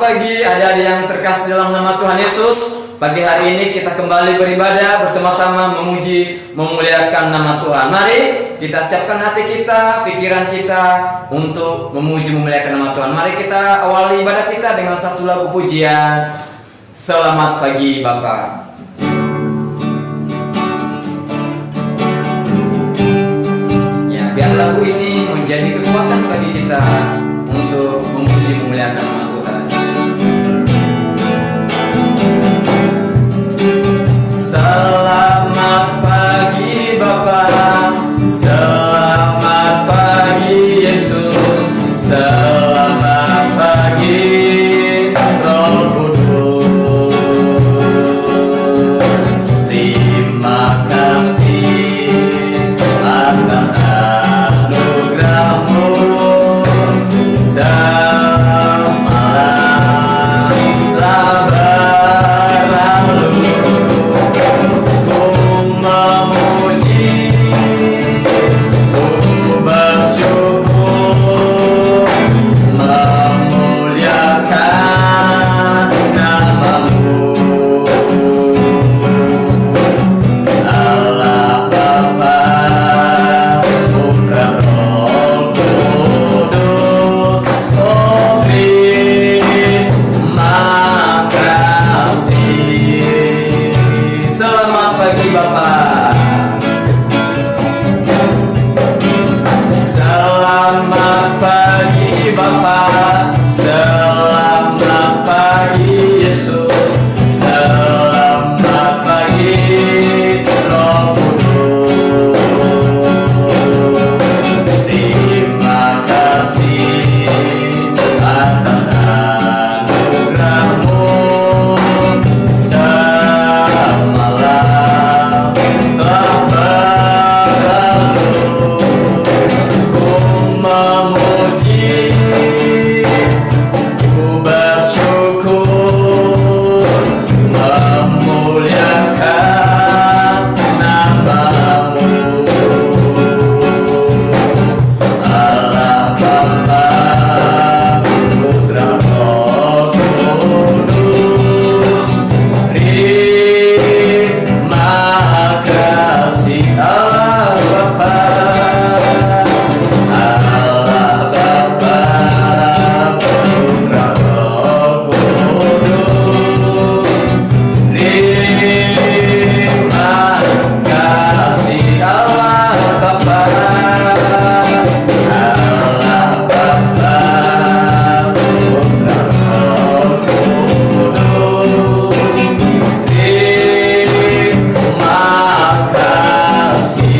pagi adik-adik yang terkasih dalam nama Tuhan Yesus. Pagi hari ini kita kembali beribadah bersama-sama memuji, memuliakan nama Tuhan. Mari kita siapkan hati kita, pikiran kita untuk memuji, memuliakan nama Tuhan. Mari kita awali ibadah kita dengan satu lagu pujian. Selamat pagi Bapa. Ya, biar lagu ini menjadi kekuatan bagi kita untuk memuji, memuliakan nama Tuhan. Selamat pagi Bapa, selamat pagi Yesus, selamat pagi Roh Kudus. Terima kasih atas anugerah-Mu semalam berlalu. Ku memuji, ku bersyukur, memuliakan nama-Mu. Allah Bapa, Putra, Roh Kudus. Oh, terima kasih. Selamat pagi Bapak. Selamat pagi Bapak, selamat pagi Yesus, selamat pagi Roh Kudus. Terima kasih atas anugerah-Mu semalam telah berlalu. Ku memuji, ku bersyukur, memuliakan nama-Mu. Allah Bapa, Putra, Roh Kudus. Terima kasih Allah Bapa, Allah Bapa, Putra, Roh Kudus. Terima kasih Allah Bapa, Allah Bapa, Putra, Roh Kudus. Terima kasih.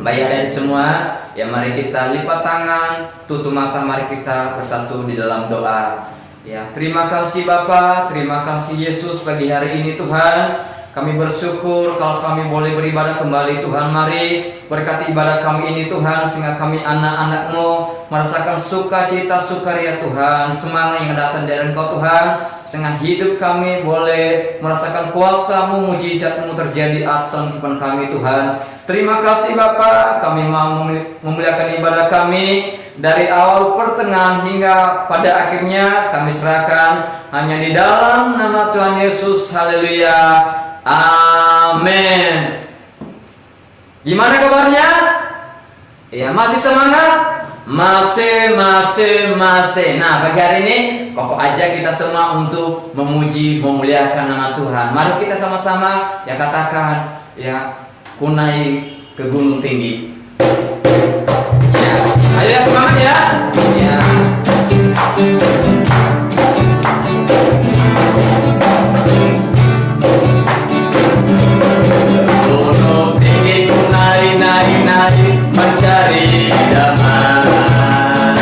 Baik adik semua, ya mari kita lipat tangan, tutup mata, mari kita bersatu di dalam doa. Ya, terima kasih Bapa, terima kasih Yesus pagi hari ini Tuhan. Kami bersyukur kalau kami boleh beribadah kembali Tuhan. Mari berkati ibadah kami ini Tuhan, sehingga kami anak-anak-Mu merasakan sukacita, sukaria Tuhan, semangat yang datang dari Engkau Tuhan, sehingga hidup kami boleh merasakan kuasa-Mu, mujizat-Mu terjadi atas kehidupan kami Tuhan. Terima kasih Bapa, kami mau memuliakan ibadah kami dari awal pertengahan hingga pada akhirnya kami serahkan hanya di dalam nama Tuhan Yesus. Haleluya. Amin. Gimana kabarnya? Ya, masih semangat? Masih. Nah, pagi hari ini pokok aja kita semua untuk memuji, memuliakan nama Tuhan. Mari kita sama-sama ya katakan, ya, ku naik ke gunung tinggi. Ya, ayo ya, semangat ya. Ya. Gunung tinggi ku naik mencari damai.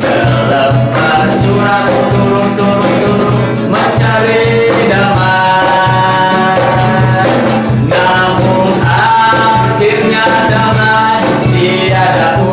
Kelempas curang turun mencari damai. Namun akhirnya damai, tiada ku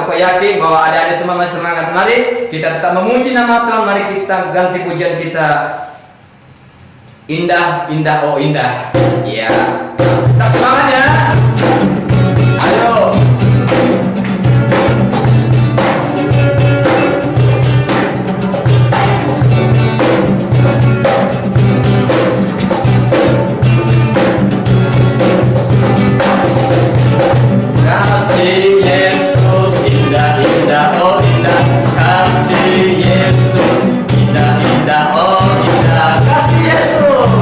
aku yakin bahwa ada semua masih semangat. Mari kita tetap memuji nama Tuhan. Mari kita ganti pujian kita. Indah, indah, oh indah. Ya, tetap semangat ya. Ayo. Kasih Yesus indah, indah, oh indah. Kasih Yesus indah, indah, oh indah. Kasih Yesus.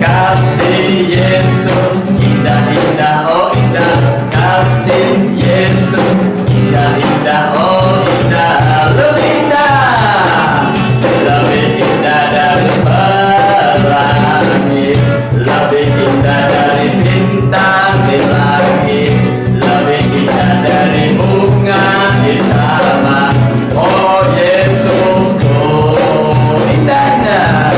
Kasih Yesus indah, indah, oh indah. Kasih Yesus indah, indah, oh indah. Lebih indah, lebih indah dari pelangi, lebih indah dari bintang di langit, lebih indah dari bunga di taman. Oh Yesusku, indahnya.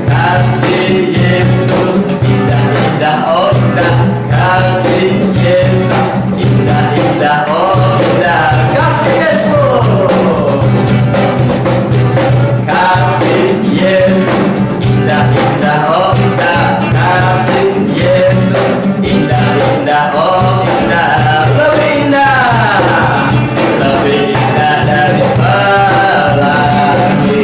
Kasih Yesus indah, indah, oh indah. Kasih Yesus indah, indah, oh indah. Kasih Yesus. Kasih Yesus indah, indah, oh indah. Kasih Yesus indah, indah, oh indah. Lebih indah, lebih indah dari pelangi,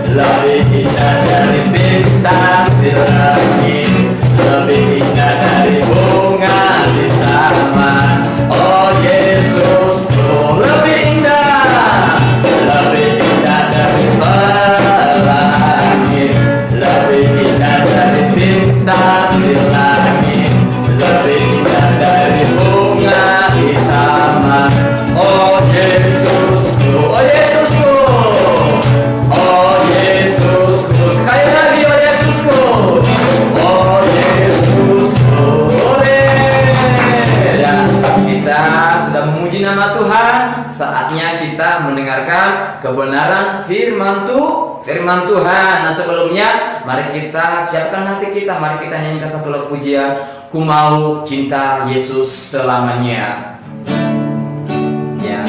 lebih indah dari bintang di langit, lebih indah dari bunga di taman. Oh Yesusku, lebih indah, lebih indah dari pelangi, lebih indah dari bintang di langit, lebih indah dari bunga di taman. Oh Yesusku, oh Yesusku, oh Yesusku, sekali lagi oh Yesusku, oh Yesusku. Ya, kita sudah memuji nama Tuhan. Saatnya kita mendengarkan kebenaran firman Tuhan. Nah sebelumnya mari kita siapkan hati kita. Mari kita nyanyikan satu lagu pujian. Ku mau cinta Yesus selamanya. Ya.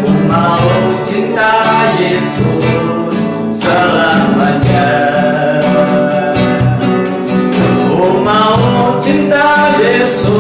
Ku mau cinta Yesus selamanya. Ku mau cinta Yesus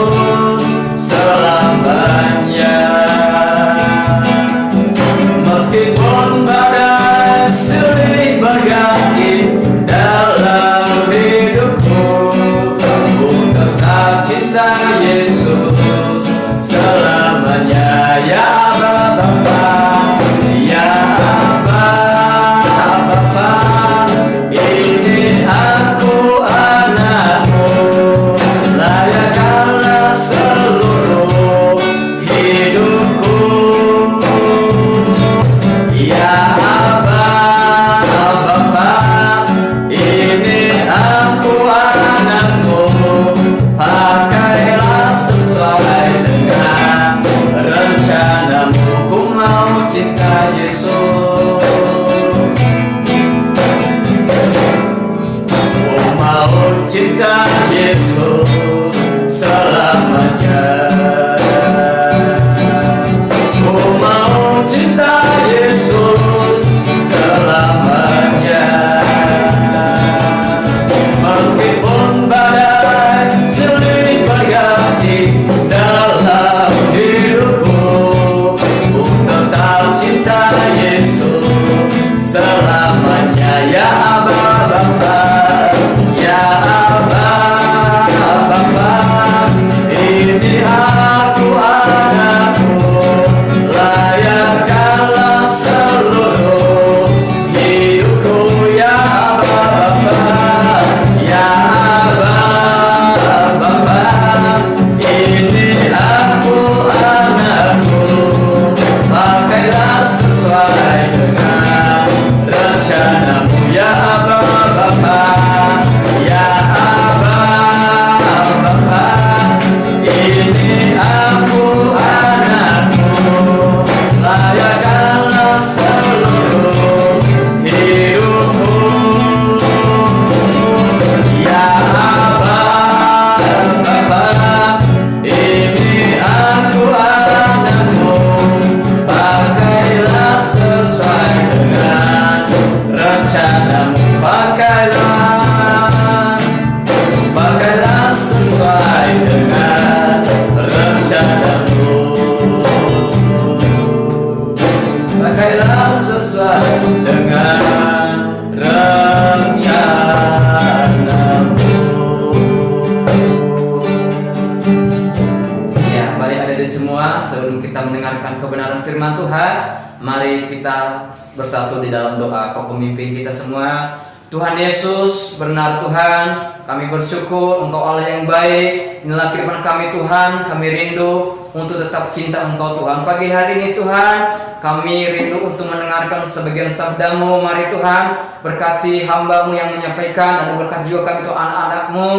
bersatu di dalam doa. Kau pemimpin kita semua. Tuhan Yesus, benar Tuhan, kami bersyukur Engkau Allah yang baik. Inilah kehidupan kami Tuhan, kami rindu untuk tetap cinta Engkau Tuhan. Pagi hari ini Tuhan, kami rindu untuk mendengarkan sebagian sabda-Mu. Mari Tuhan, berkati hamba-Mu yang menyampaikan, dan berkati juga kami Tuhan anak-anak-Mu.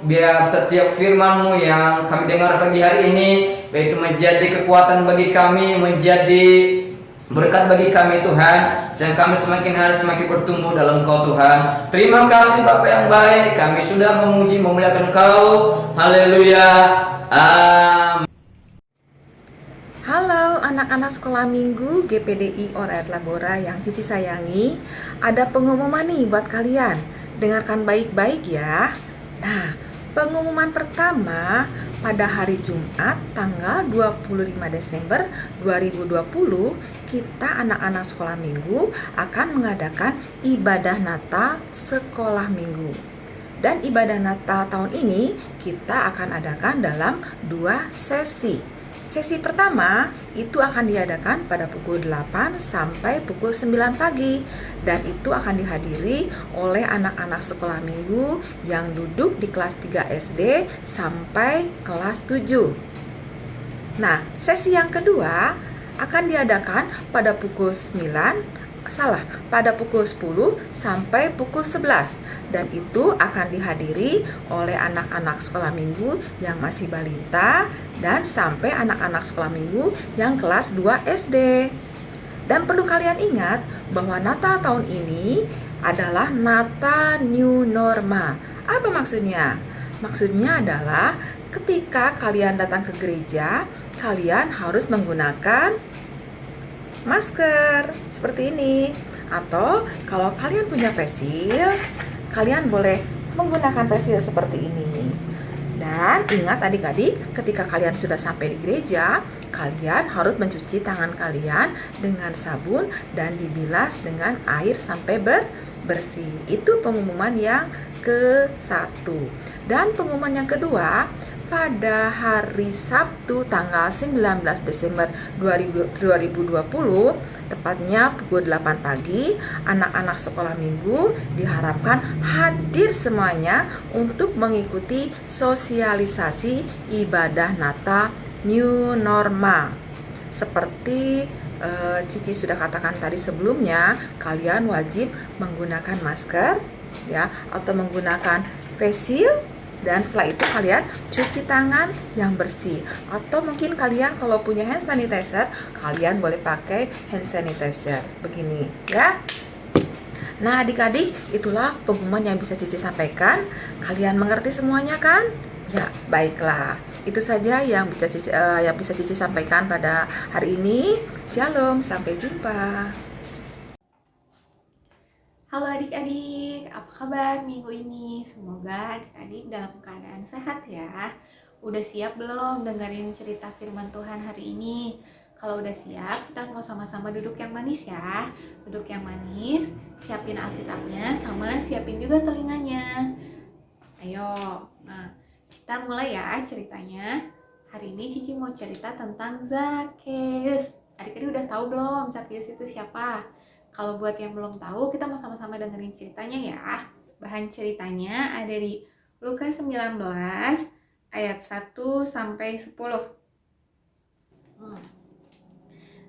Biar setiap firman-Mu yang kami dengar pagi hari ini, baik itu menjadi kekuatan bagi kami, menjadi berkat bagi kami Tuhan, sehingga kami semakin hari semakin bertumbuh dalam Engkau Tuhan. Terima kasih Bapa yang baik, kami sudah memuji memuliakan Engkau. Haleluya. Amin. Halo anak-anak sekolah minggu GPDI Orayat Labora yang Cici sayangi. Ada pengumuman nih buat kalian. Dengarkan baik-baik ya. Nah, pengumuman pertama pada hari Jumat tanggal 25 Desember 2020, kita anak-anak sekolah minggu akan mengadakan ibadah Natal sekolah minggu. Dan ibadah Natal tahun ini kita akan adakan dalam 2 sesi. Sesi pertama itu akan diadakan pada pukul 8 sampai pukul 9 pagi, dan itu akan dihadiri oleh anak-anak sekolah minggu yang duduk di kelas 3 SD sampai kelas 7. Nah, sesi yang kedua akan diadakan pada pukul 10 sampai pukul 11, dan itu akan dihadiri oleh anak-anak sekolah minggu yang masih balita dan sampai anak-anak sekolah minggu yang kelas 2 SD. Dan perlu kalian ingat bahwa Natal tahun ini adalah Natal New Normal. Apa maksudnya? Maksudnya adalah ketika kalian datang ke gereja, kalian harus menggunakan masker seperti ini. Atau kalau kalian punya facial, kalian boleh menggunakan facial seperti ini. Dan ingat adik-adik, ketika kalian sudah sampai di gereja, kalian harus mencuci tangan kalian dengan sabun dan dibilas dengan air sampai bersih. Itu pengumuman yang ke-1. Dan pengumuman yang kedua, pada hari Sabtu tanggal 19 Desember 2020, tepatnya pukul 8 pagi, anak-anak sekolah minggu diharapkan hadir semuanya untuk mengikuti sosialisasi ibadah Natal New Normal. Seperti Cici sudah katakan tadi sebelumnya, kalian wajib menggunakan masker ya, atau menggunakan face shield. Dan setelah itu kalian cuci tangan yang bersih. Atau mungkin kalian kalau punya hand sanitizer, kalian boleh pakai hand sanitizer begini ya. Nah adik-adik, itulah pengumuman yang bisa Cici sampaikan. Kalian mengerti semuanya kan? Ya, baiklah. Itu saja yang bisa Cici sampaikan pada hari ini. Shalom, sampai jumpa. Halo adik-adik, apa kabar minggu ini? Semoga adik-adik dalam keadaan sehat ya. Udah siap belum dengerin cerita firman Tuhan hari ini? Kalau udah siap, kita mau sama-sama duduk yang manis ya. Duduk yang manis, siapin Alkitabnya, sama siapin juga telinganya. Ayo, nah kita mulai ya ceritanya. Hari ini Cici mau cerita tentang Zakheus. Adik-adik udah tahu belum Zakheus itu siapa? Kalau buat yang belum tahu, kita mau sama-sama dengerin ceritanya ya. Bahan ceritanya ada di Lukas 19 ayat 1 sampai 10.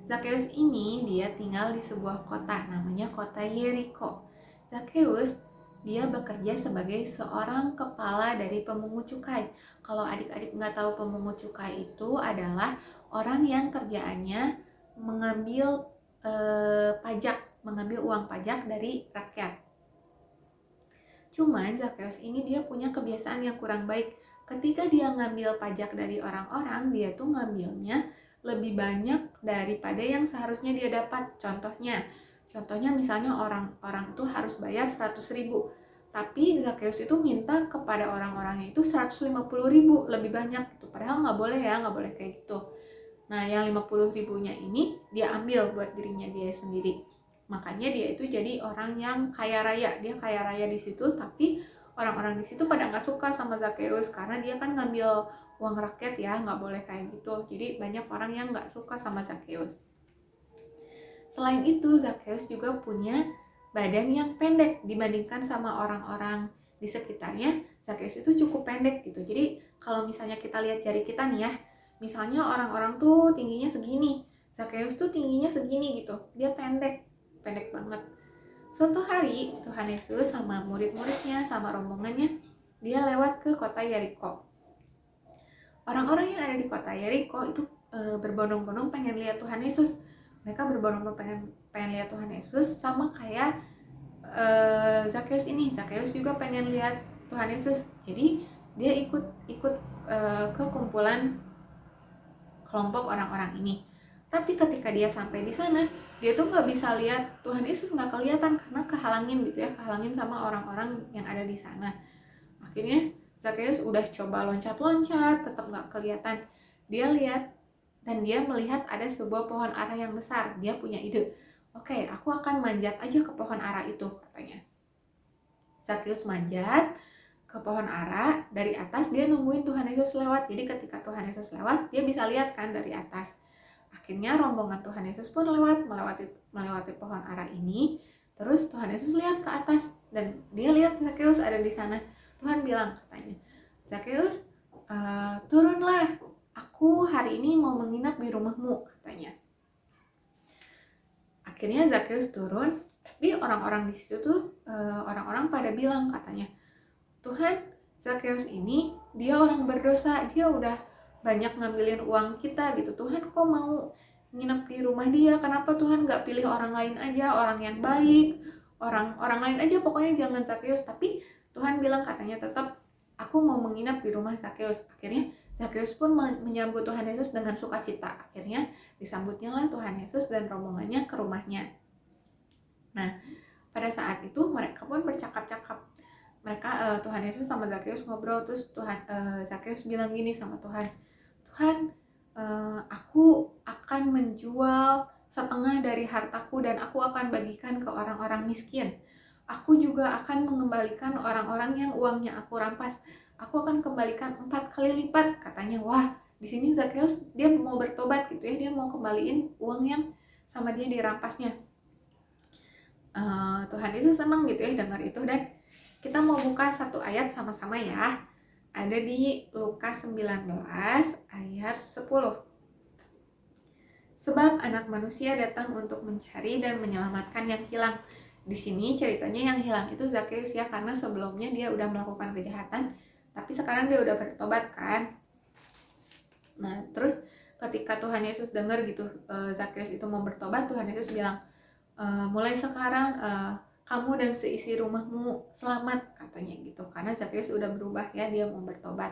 Zakheus ini dia tinggal di sebuah kota, namanya kota Yeriko. Zakheus dia bekerja sebagai seorang kepala dari pemungut cukai. Kalau adik-adik nggak tahu pemungut cukai itu adalah orang yang kerjaannya mengambil mengambil uang pajak dari rakyat. Cuman Zakheus ini dia punya kebiasaan yang kurang baik. Ketika dia ngambil pajak dari orang-orang, dia tuh ngambilnya lebih banyak daripada yang seharusnya dia dapat. Contohnya misalnya orang itu harus bayar 100.000, tapi Zakheus itu minta kepada orang-orangnya itu 150.000, lebih banyak gitu. Padahal nggak boleh kayak gitu. Nah, yang 50.000-nya ini dia ambil buat dirinya dia sendiri. Makanya dia itu jadi orang yang kaya raya. Dia kaya raya di situ, tapi orang-orang di situ pada nggak suka sama Zakheus karena dia kan ngambil uang rakyat ya, nggak boleh kayak gitu. Jadi banyak orang yang nggak suka sama Zakheus. Selain itu, Zakheus juga punya badan yang pendek dibandingkan sama orang-orang di sekitarnya. Zakheus itu cukup pendek gitu. Jadi kalau misalnya kita lihat jari kita nih ya, misalnya orang-orang tuh tingginya segini, Zakheus tuh tingginya segini gitu. Dia pendek banget. Suatu hari Tuhan Yesus sama murid-muridnya, sama rombongannya, dia lewat ke kota Yeriko. Orang-orang yang ada di kota Yeriko itu berbondong-bondong pengen lihat Tuhan Yesus. Mereka berbondong-bondong pengen lihat Tuhan Yesus, sama kayak Zakheus ini. Zakheus juga pengen lihat Tuhan Yesus. Jadi dia ikut ke kumpulan kelompok orang-orang ini. Tapi ketika dia sampai di sana, dia tuh nggak bisa lihat Tuhan Yesus, nggak kelihatan karena kehalangin gitu ya, kehalangin sama orang-orang yang ada di sana. Akhirnya Zakheus udah coba loncat-loncat, tetap nggak kelihatan. Dia lihat dan dia melihat ada sebuah pohon ara yang besar. Dia punya ide, oke, aku akan manjat aja ke pohon ara itu, katanya. Zakheus manjat ke pohon ara, dari atas dia nungguin Tuhan Yesus lewat. Jadi ketika Tuhan Yesus lewat, dia bisa lihat kan dari atas. Akhirnya rombongan Tuhan Yesus pun melewati pohon ara ini. Terus Tuhan Yesus lihat ke atas dan dia lihat Zakheus ada di sana. Tuhan bilang, katanya, Zakheus, turunlah, aku hari ini mau menginap di rumahmu, katanya. Akhirnya Zakheus turun, tapi orang-orang di situ tuh orang-orang pada bilang, katanya, Tuhan, Zakheus ini dia orang berdosa, dia udah banyak ngambilin uang kita gitu. Tuhan kok mau nginep di rumah dia? Kenapa Tuhan nggak pilih orang lain aja, orang yang baik, orang lain aja, pokoknya jangan Zakheus. Tapi Tuhan bilang, katanya, tetap aku mau menginap di rumah Zakheus. Akhirnya Zakheus pun menyambut Tuhan Yesus dengan sukacita. Akhirnya disambutnya lah Tuhan Yesus dan rombongannya ke rumahnya. Nah, pada saat itu mereka pun bercakap-cakap. Mereka Tuhan Yesus sama Zakheus ngobrol. Terus Zakheus bilang gini sama Tuhan, Tuhan, aku akan menjual setengah dari hartaku dan aku akan bagikan ke orang-orang miskin. Aku juga akan mengembalikan orang-orang yang uangnya aku rampas. Aku akan kembalikan 4 kali lipat, katanya. Wah, di sini Zakheus dia mau bertobat gitu ya, dia mau kembaliin uang yang sama dia dirampasnya. Tuhan Yesus senang gitu ya dengar itu, dan kita mau buka satu ayat sama-sama ya. Ada di Lukas 19 ayat 10. Sebab anak manusia datang untuk mencari dan menyelamatkan yang hilang. Di sini ceritanya yang hilang itu Zakheus ya, karena sebelumnya dia udah melakukan kejahatan, tapi sekarang dia udah bertobat kan. Nah, terus ketika Tuhan Yesus dengar gitu Zakheus itu mau bertobat, Tuhan Yesus bilang, mulai sekarang kamu dan seisi rumahmu selamat, katanya gitu. Karena Zakheus udah berubah ya, dia mau bertobat.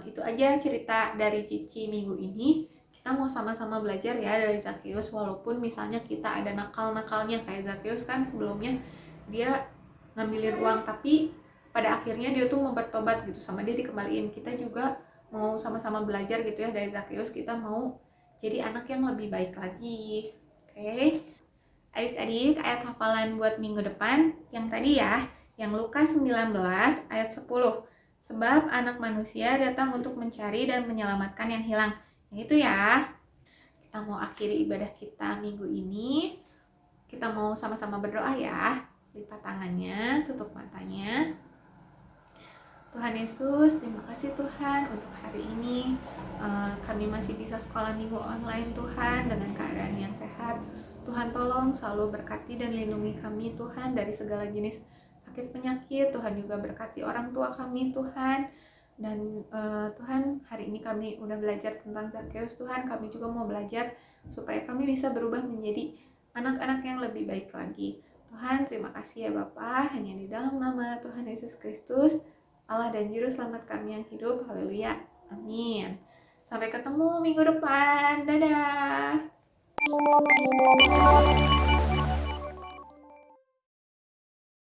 Itu aja cerita dari Cici minggu ini. Kita mau sama-sama belajar ya dari Zakheus, walaupun misalnya kita ada nakal-nakalnya kayak Zakheus kan sebelumnya dia ngambilin uang, tapi pada akhirnya dia tuh mau bertobat gitu, sama dia dikembaliin. Kita juga mau sama-sama belajar gitu ya dari Zakheus, kita mau jadi anak yang lebih baik lagi. Oke. Adik-adik, ayat hafalan buat minggu depan yang tadi ya, yang Lukas 19 ayat 10. Sebab anak manusia datang untuk mencari dan menyelamatkan yang hilang. Yang itu ya. Kita mau akhiri ibadah kita minggu ini. Kita mau sama-sama berdoa ya. Lipat tangannya, tutup matanya. Tuhan Yesus, terima kasih Tuhan untuk hari ini. Kami masih bisa sekolah minggu online Tuhan dengan keadaan yang sehat. Tuhan tolong selalu berkati dan lindungi kami Tuhan dari segala jenis sakit penyakit. Tuhan juga berkati orang tua kami Tuhan. Dan Tuhan, hari ini kami udah belajar tentang Zakheus Tuhan. Kami juga mau belajar supaya kami bisa berubah menjadi anak-anak yang lebih baik lagi. Tuhan, terima kasih ya Bapa. Hanya di dalam nama Tuhan Yesus Kristus, Allah dan Juru Selamat kami yang hidup. Haleluya. Amin. Sampai ketemu minggu depan. Dadah.